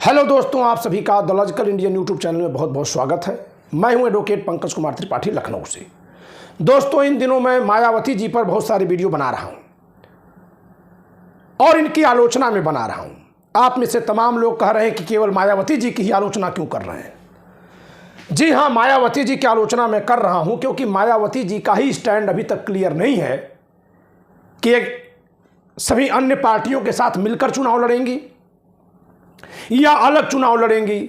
Hello दोस्तों, आप सभी का the logical Indian YouTube channel में बहुत बहुत स्वागत है। मैं हूं एडवोकेट पंकज कुमार त्रिपाठी, लखनऊ से। दोस्तों, इन दिनों मैं मायावती जी पर बहुत सारे वीडियो बना रहा हूं और इनकी आलोचना में बना रहा हूं। आप में से तमाम लोग कह रहे हैं कि केवल मायावती जी की ही आलोचना क्यों कर रहे हैं। जी हाँ, मायावती जी की आलोचना मैं कर रहा हूं क्योंकि मायावती जी का ही स्टैंड अभी तक क्लियर नहीं है कि सभी अन्य पार्टियों के साथ मिलकर चुनाव लड़ेंगी या अलग चुनाव लड़ेंगी,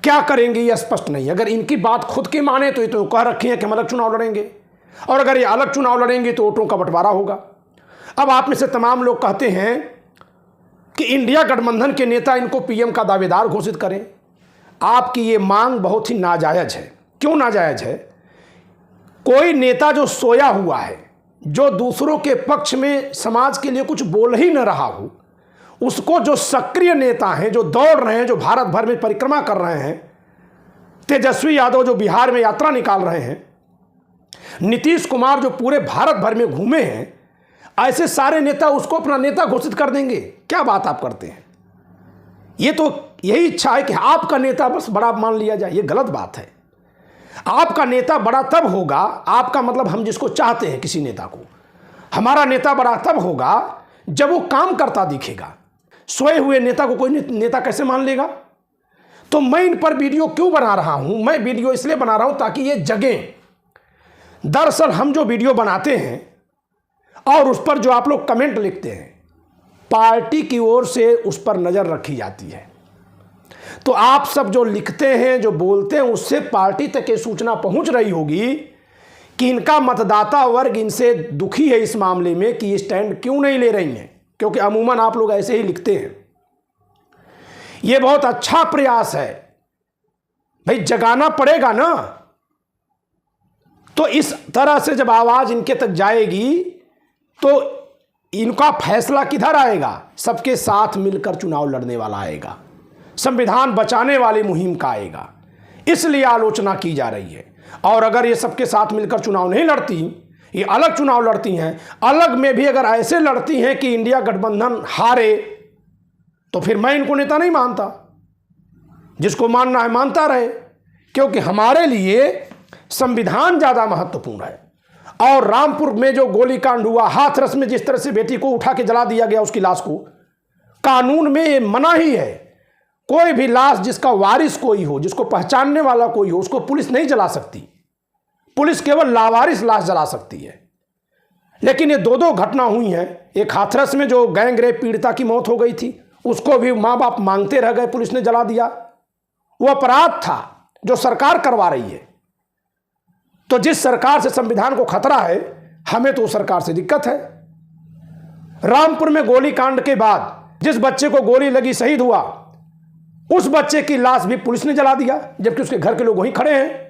क्या करेंगी यह स्पष्ट नहीं। अगर इनकी बात खुद की माने तो ये तो कह रखी है कि हम अलग चुनाव लड़ेंगे, और अगर ये अलग चुनाव लड़ेंगे तो वोटों का बंटवारा होगा। अब आप में से तमाम लोग कहते हैं कि इंडिया गठबंधन के नेता इनको पीएम का दावेदार घोषित करें। आपकी ये मांग बहुत ही नाजायज है। क्यों नाजायज है? कोई नेता जो सोया हुआ है, जो दूसरों के पक्ष में समाज के लिए कुछ बोल ही न रहा हो, उसको जो सक्रिय नेता हैं, जो दौड़ रहे हैं, जो भारत भर में परिक्रमा कर रहे हैं, तेजस्वी यादव जो बिहार में यात्रा निकाल रहे हैं, नीतीश कुमार जो पूरे भारत भर में घूमे हैं, ऐसे सारे नेता उसको अपना नेता घोषित कर देंगे। क्या बात आप करते हैं? ये तो यही इच्छा है कि आपका नेता बस बड़ा मान लिया जाए। ये गलत बात है। आपका नेता बड़ा तब होगा, आपका मतलब हम जिसको चाहते हैं किसी नेता को, हमारा नेता बड़ा तब होगा जब वो काम करता दिखेगा। सोए हुए नेता को कोई नेता कैसे मान लेगा? तो मैं इन पर वीडियो क्यों बना रहा हूं? मैं वीडियो इसलिए बना रहा हूं ताकि ये जगें। दरअसल हम जो वीडियो बनाते हैं और उस पर जो आप लोग कमेंट लिखते हैं, पार्टी की ओर से उस पर नजर रखी जाती है। तो आप सब जो लिखते हैं, जो बोलते हैं, उससे पार्टी तक ये सूचना पहुंच रही होगी कि इनका मतदाता वर्ग इनसे दुखी है इस मामले में कि ये स्टैंड क्यों नहीं ले रही हैं। क्योंकि अमूमन आप लोग ऐसे ही लिखते हैं। यह बहुत अच्छा प्रयास है भाई, जगाना पड़ेगा ना। तो इस तरह से जब आवाज इनके तक जाएगी तो इनका फैसला किधर आएगा? सबके साथ मिलकर चुनाव लड़ने वाला आएगा, संविधान बचाने वाली मुहिम का आएगा। इसलिए आलोचना की जा रही है। और अगर ये सबके साथ मिलकर चुनाव नहीं लड़ती, ये अलग चुनाव लड़ती हैं, अलग में भी अगर ऐसे लड़ती हैं कि इंडिया गठबंधन हारे, तो फिर मैं इनको नेता नहीं मानता। जिसको मानना है मानता रहे, क्योंकि हमारे लिए संविधान ज़्यादा महत्वपूर्ण है। और रामपुर में जो गोलीकांड हुआ, हाथरस में जिस तरह से बेटी को उठा के जला दिया गया, उसकी लाश को, कानून में ये मना ही है। कोई भी लाश जिसका वारिस कोई हो, जिसको पहचानने वाला कोई हो, उसको पुलिस नहीं जला सकती। पुलिस केवल लावारिस लाश जला सकती है। लेकिन ये दो घटना हुई हैं। एक हाथरस में जो गैंग रेप पीड़िता की मौत हो गई थी, उसको भी माँ बाप मांगते रह गए, पुलिस ने जला दिया। वो अपराध था जो सरकार करवा रही है। तो जिस सरकार से संविधान को खतरा है, हमें तो उस सरकार से दिक्कत है। रामपुर में गोलीकांड के बाद जिस बच्चे को गोली लगी, शहीद हुआ, उस बच्चे की लाश भी पुलिस ने जला दिया, जबकि उसके घर के लोग वहीं खड़े हैं।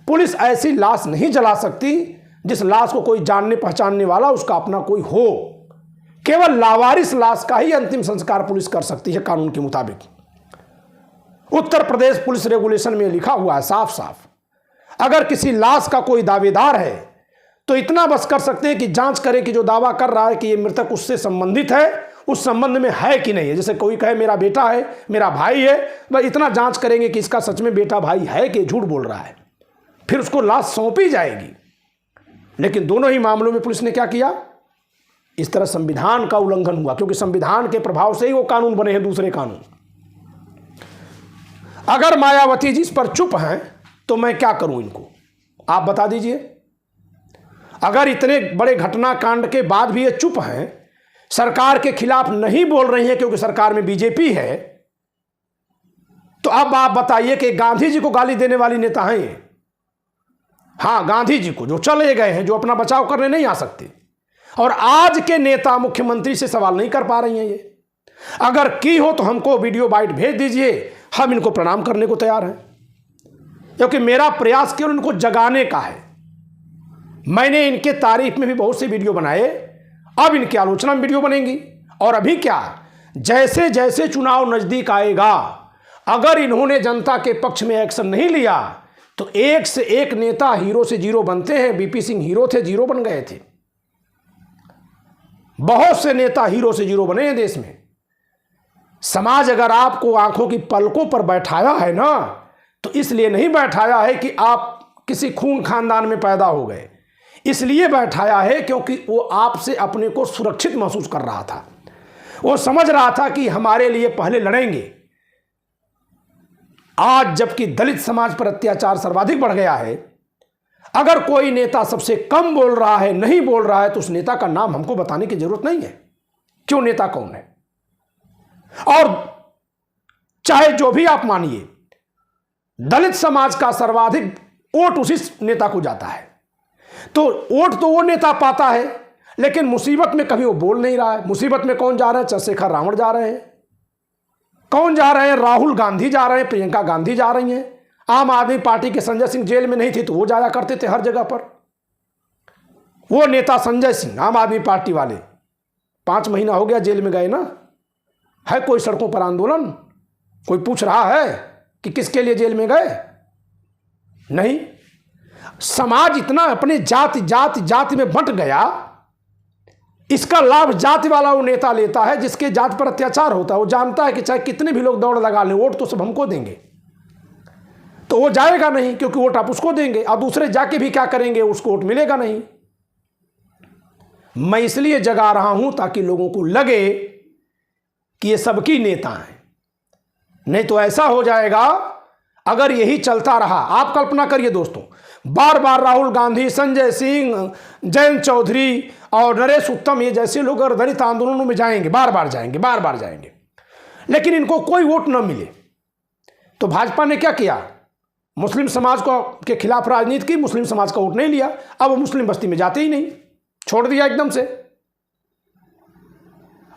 पुलिस ऐसी लाश नहीं जला सकती जिस लाश को कोई जानने पहचानने वाला, उसका अपना कोई हो। केवल लावारिस लाश का ही अंतिम संस्कार पुलिस कर सकती है कानून के मुताबिक। उत्तर प्रदेश पुलिस रेगुलेशन में लिखा हुआ है साफ साफ। अगर किसी लाश का कोई दावेदार है तो इतना बस कर सकते हैं कि जांच करें कि जो दावा कर रहा है कि ये मृतक उससे संबंधित है, उस संबंध में है कि नहीं है। जैसे कोई कहे मेरा बेटा है, मेरा भाई है, बस इतना जांच करेंगे कि इसका सच में बेटा भाई है कि झूठ बोल रहा है, फिर उसको लाश सौंपी जाएगी। लेकिन दोनों ही मामलों में पुलिस ने क्या किया? इस तरह संविधान का उल्लंघन हुआ, क्योंकि संविधान के प्रभाव से ही वो कानून बने हैं, दूसरे कानून। अगर मायावती जी इस पर चुप हैं तो मैं क्या करूं इनको? आप बता दीजिए। अगर इतने बड़े घटनाकांड के बाद भी ये चुप हैं, सरकार के खिलाफ नहीं बोल रही हैं क्योंकि सरकार में बीजेपी है, तो अब आप बताइए कि गांधी जी को गाली देने वाली नेता हैं ये? हाँ, गांधी जी को, जो चले गए हैं, जो अपना बचाव करने नहीं आ सकते। और आज के नेता मुख्यमंत्री से सवाल नहीं कर पा रही हैं ये। अगर की हो तो हमको वीडियो बाइट भेज दीजिए, हम इनको प्रणाम करने को तैयार हैं। क्योंकि मेरा प्रयास केवल इनको जगाने का है। मैंने इनके तारीफ में भी बहुत से वीडियो बनाए, अब इनकी आलोचना में वीडियो बनेंगी। और अभी क्या, जैसे जैसे चुनाव नजदीक आएगा, अगर इन्होंने जनता के पक्ष में एक्शन नहीं लिया तो एक से एक नेता हीरो से जीरो बनते हैं। बीपी सिंह हीरो थे, जीरो बन गए थे। बहुत से नेता हीरो से जीरो बने हैं देश में। समाज अगर आपको आंखों की पलकों पर बैठाया है ना, तो इसलिए नहीं बैठाया है कि आप किसी खून खानदान में पैदा हो गए, इसलिए बैठाया है क्योंकि वो आपसे अपने को सुरक्षित महसूस कर रहा था। वो समझ रहा था कि हमारे लिए पहले लड़ेंगे। आज जबकि दलित समाज पर अत्याचार सर्वाधिक बढ़ गया है, अगर कोई नेता सबसे कम बोल रहा है, नहीं बोल रहा है, तो उस नेता का नाम हमको बताने की जरूरत नहीं है। क्यों, नेता कौन है? और चाहे जो भी आप मानिए, दलित समाज का सर्वाधिक वोट उसी नेता को जाता है। तो वोट तो वो नेता पाता है, लेकिन मुसीबत में कभी वो बोल नहीं रहा है। मुसीबत में कौन जा रहा है? चंद्रशेखर रावण जा रहे हैं। कौन जा रहे हैं? राहुल गांधी जा रहे हैं, प्रियंका गांधी जा रही हैं। आम आदमी पार्टी के संजय सिंह जेल में नहीं थे तो वो जाया करते थे हर जगह पर। वो नेता संजय सिंह, आम आदमी पार्टी वाले, 5 महीना हो गया जेल में गए ना। है कोई सड़कों पर आंदोलन? कोई पूछ रहा है कि किसके लिए जेल में गए? नहीं। समाज इतना अपने जाति जाति जाति में बंट गया, इसका लाभ जाति वाला वो नेता लेता है जिसके जाति पर अत्याचार होता है। वो जानता है कि चाहे कितने भी लोग दौड़ लगा लें, वोट तो सब हमको देंगे, तो वो जाएगा नहीं, क्योंकि वोट आप उसको देंगे। अब दूसरे जाके भी क्या करेंगे? उसको वोट मिलेगा नहीं। मैं इसलिए जगा रहा हूं ताकि लोगों को लगे कि ये सबकी नेता हैं। नहीं तो ऐसा हो जाएगा, अगर यही चलता रहा। आप कल्पना करिए दोस्तों, बार बार राहुल गांधी, संजय सिंह, जयंत चौधरी और नरेश उत्तम, ये जैसे लोग अगर दलित आंदोलनों में जाएंगे, बार बार जाएंगे, लेकिन इनको कोई वोट न मिले, तो भाजपा ने क्या किया? मुस्लिम समाज को के खिलाफ राजनीति की, मुस्लिम समाज का वोट नहीं लिया। अब वो मुस्लिम बस्ती में जाते ही नहीं, छोड़ दिया एकदम से।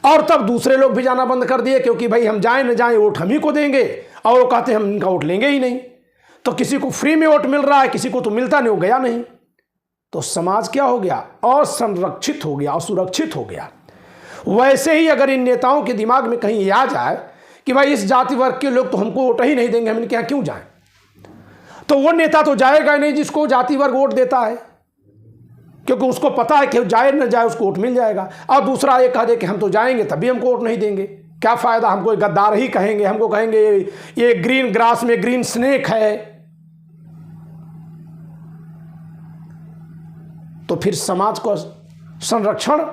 और तब दूसरे लोग भी जाना बंद कर दिए, क्योंकि भाई हम जाएं न जाएं वोट हम ही को देंगे, और वो कहते हैं हम इनका वोट लेंगे ही नहीं। तो किसी को फ्री में वोट मिल रहा है, किसी को तो मिलता नहीं, वो गया नहीं। तो समाज क्या हो गया? असंरक्षित हो गया, असुरक्षित हो गया। वैसे ही अगर इन नेताओं के दिमाग में कहीं ये आ जाए कि भाई इस जाति वर्ग के लोग तो हमको वोट ही नहीं देंगे, हम इनके यहाँ क्यों जाएं, तो वो नेता तो जाएगा नहीं जिसको जाति वर्ग वोट देता है, क्योंकि उसको पता है कि जाए न जाए उसको वोट मिल जाएगा। और दूसरा ये कह दे कि हम तो जाएंगे तभी हमको वोट नहीं देंगे, क्या फ़ायदा, हमको गद्दार ही कहेंगे, हमको कहेंगे ये ग्रीन ग्रास में ग्रीन स्नेक है। तो फिर समाज को संरक्षण,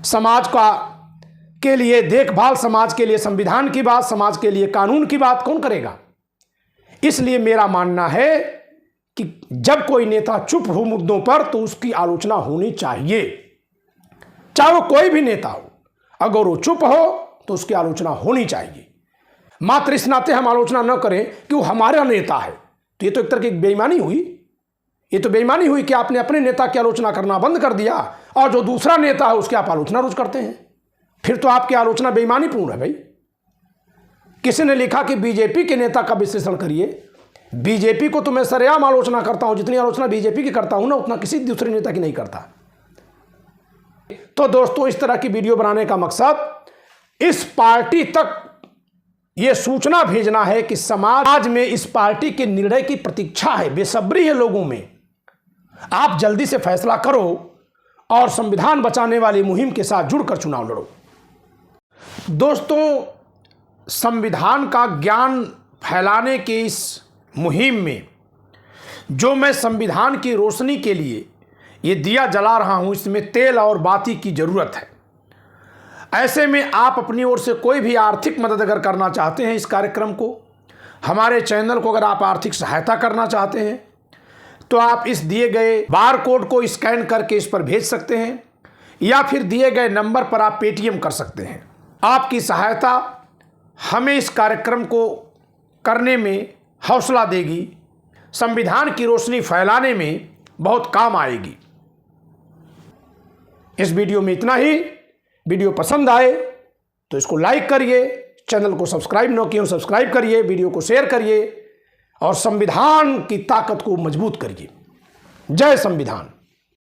समाज का के लिए देखभाल, समाज के लिए संविधान की बात, समाज के लिए कानून की बात कौन करेगा? इसलिए मेरा मानना है कि जब कोई नेता चुप हो मुद्दों पर, तो उसकी आलोचना होनी चाहिए, चाहे वो कोई भी नेता हो। अगर वो चुप हो तो उसकी आलोचना होनी चाहिए। मात्र इस नाते हम आलोचना न करें कि वो हमारा नेता है, तो ये तो एक तरह की बेईमानी हुई। ये तो बेईमानी हुई कि आपने अपने नेता की आलोचना करना बंद कर दिया, और जो दूसरा नेता है उसकी आप आलोचना रोज करते हैं। फिर तो आपकी आलोचना बेईमानीपूर्ण है भाई। किसी ने लिखा कि बीजेपी के नेता का विश्लेषण करिए। बीजेपी को तो मैं सरेआम आलोचना करता हूं, जितनी आलोचना बीजेपी की करता हूं ना, उतना किसी दूसरे नेता की नहीं करता। तो दोस्तों, इस तरह की वीडियो बनाने का मकसद इस पार्टी तक यह सूचना भेजना है कि समाज में इस पार्टी के निर्णय की प्रतीक्षा है, बेसब्री है लोगों में। आप जल्दी से फैसला करो और संविधान बचाने वाली मुहिम के साथ जुड़कर चुनाव लड़ो। दोस्तों, संविधान का ज्ञान फैलाने के इस मुहिम में जो मैं संविधान की रोशनी के लिए ये दिया जला रहा हूं, इसमें तेल और बाती की ज़रूरत है। ऐसे में आप अपनी ओर से कोई भी आर्थिक मदद अगर करना चाहते हैं इस कार्यक्रम को, हमारे चैनल को अगर आप आर्थिक सहायता करना चाहते हैं, तो आप इस दिए गए बार कोड को स्कैन करके इस पर भेज सकते हैं, या फिर दिए गए नंबर पर आप पेटीएम कर सकते हैं। आपकी सहायता हमें इस कार्यक्रम को करने में हौसला देगी, संविधान की रोशनी फैलाने में बहुत काम आएगी। इस वीडियो में इतना ही। वीडियो पसंद आए तो इसको लाइक करिए, चैनल को सब्सक्राइब न किए सब्सक्राइब करिए, वीडियो को शेयर करिए और संविधान की ताकत को मजबूत करिए। जय संविधान।